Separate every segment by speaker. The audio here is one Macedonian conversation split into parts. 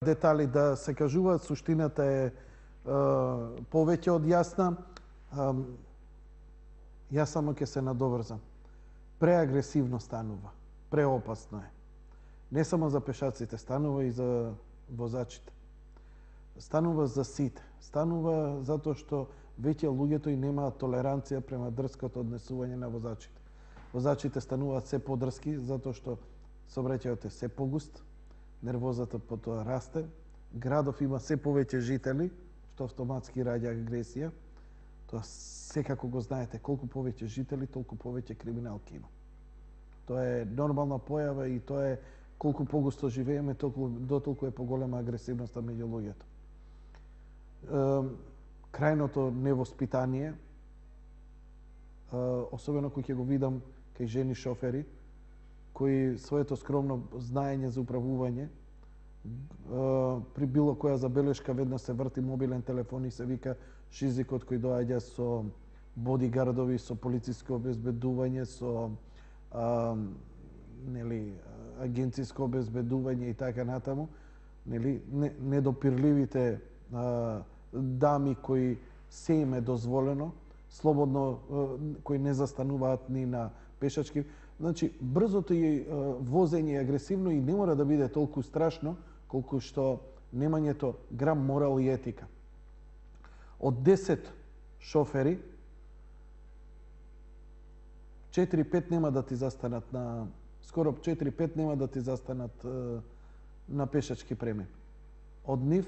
Speaker 1: детали да се кажуваат, суштината е повеќе од јасна. Јас само ќе се надоврзам. Преагресивно станува, преопасно е. Не само за пешаците, станува и за возачите. Станува за сите. Станува затоа што веќе луѓето и немаат толеранција према дрското однесување на возачите. Возачите стануваат се подрски затоа што сообраќајот е се погуст, нервозата потоа расте, градов има се повеќе жители, што автоматски раѓа агресија. Тоа секако го знаете, колку повеќе жители, толку повеќе криминалки има. Тоа е нормална појава и тоа е колку погусто живееме, дотолку е поголема агресивноста меѓу луѓето. Крајното невоспитание, особено кој ќе го видам кај жени шофери, кои своето скромно знаење за управување, при било која забелешка веднаш се врти мобилен телефон и се вика шизикот кој доаѓа со бодигардови, со полициско обезбедување, со агенциско обезбедување и така натаму, недопирливите дами кои се им е дозволено, слободно, кои не застануваат ни на пешачки. Значи, брзото и возење е агресивно и не мора да биде толку страшно, колку што немањето грам морал и етика. Од 10 шофери, 4-5 нема да ти застанат на... Скоро 4-5 нема да ти застанат на пешачки премин. Од нив,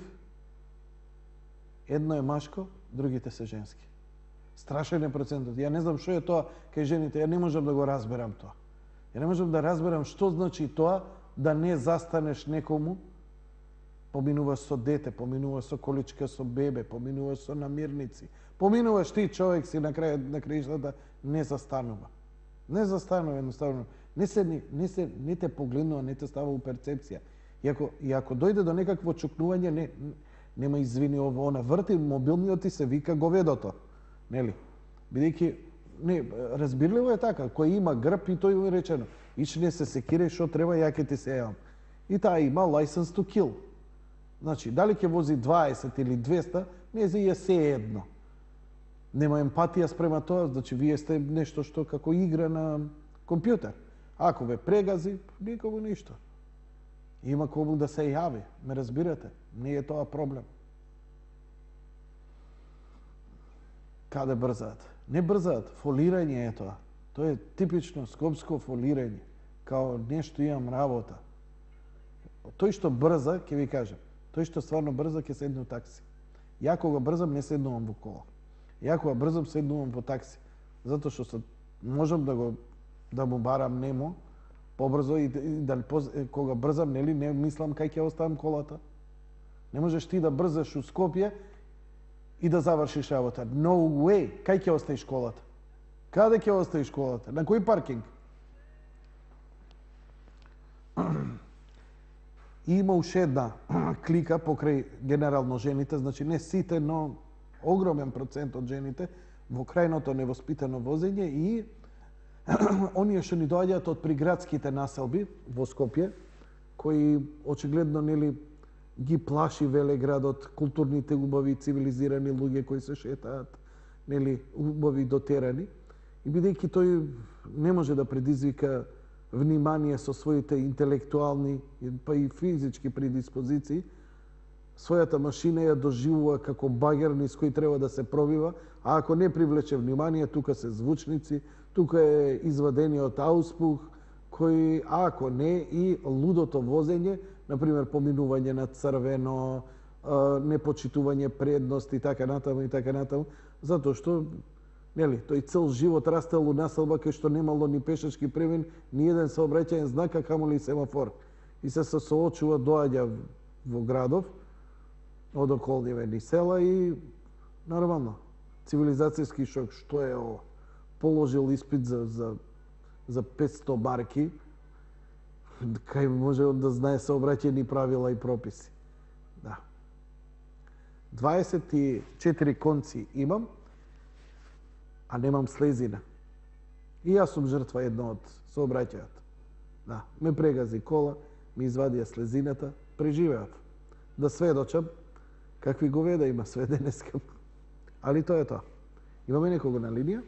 Speaker 1: едно е машко, другите се женски. Страшен е процентот. Ја не знам што е тоа кај жените, ја не можам да го разберам тоа. Ја не можам да разберам што значи тоа да не застанеш некому, поминуваш со дете, поминуваш со количка, со бебе, поминуваш со намирници, поминуваш ти човек си на краиштата, не застанува. Не застанува едноставно. Не те погледнува, не те става у перцепција. И ако дојде до некакво чукнување, нема извини ово, она врти мобилниот и се вика говедото. Нели? Бидејќи разбирливо е така, кој има грб и тој му е речено, ич не се секирај што треба, ја ќе ти се јавам. И таа има license to kill. Значи, дали ќе вози 20 или 200, не е се едно. Нема емпатија спрема тоа, значи вие сте нешто што како игра на компјутер. Ако ве прегази, никому ништо. Има кому да се јави, ме разбирате? Не е тоа проблем. Каде брзаат? Не брзаат, фолирање е тоа. Тоа е типично скопско фолирање. Као нешто имам работа. Тој што брза, ќе ви кажам, тој што стварно брза, ќе седне у такси. Ја кога брзам, не седнувам во кола. Ја кога брзам, седнувам во такси. Затоа што можам да му барам немо, побрзо и кога брзам, нели, не мислам кај ќе оставам колата. Не можеш ти да брзаш у Скопје и да завршиш работа. No way! Кај ќе оставиш колата? Каде ќе оставиш колата? На кој паркинг? И има уште една клика покрај генерално жените, значи не сите, но огромен процент од жените во крајното невоспитано возење и оние што ни доаѓаат од приградските населби во Скопје, кои очигледно нели ги плаши Велеградот, културните убави, цивилизирани луѓе кои се шетаат, нели, убави дотерани. И бидејќи тој не може да предизвика внимание со своите интелектуални, па и физички предиспозиции, својата машина ја доживува како багер низ кој треба да се пробива, а ако не привлече внимание, тука се звучници, тука е извадениот ауспух, кој, ако не, и лудото возење, например, поминување на црвено, непочитување предност и така натаму, затоа што, нели, тој цел живот растел у населба кај што немало ни пешачки премин, ни еден сообраќајен знак, а камоли семафор. И се соочува, доаѓа во градов, од околниве ни села и, нормално, цивилизацијски шок, што е ово? Положил испит за 500 марки, кај може да знае сообраќајни правила и прописи. Да. 24 конци имам, а немам слезина. И јас сум жртва едно од сообраќајот. Да, ме прегази кола, ми извадија слезината, преживеав. да сведочам какви говеда има сведенеска. Али тоа е тоа. Имаме некого на линија?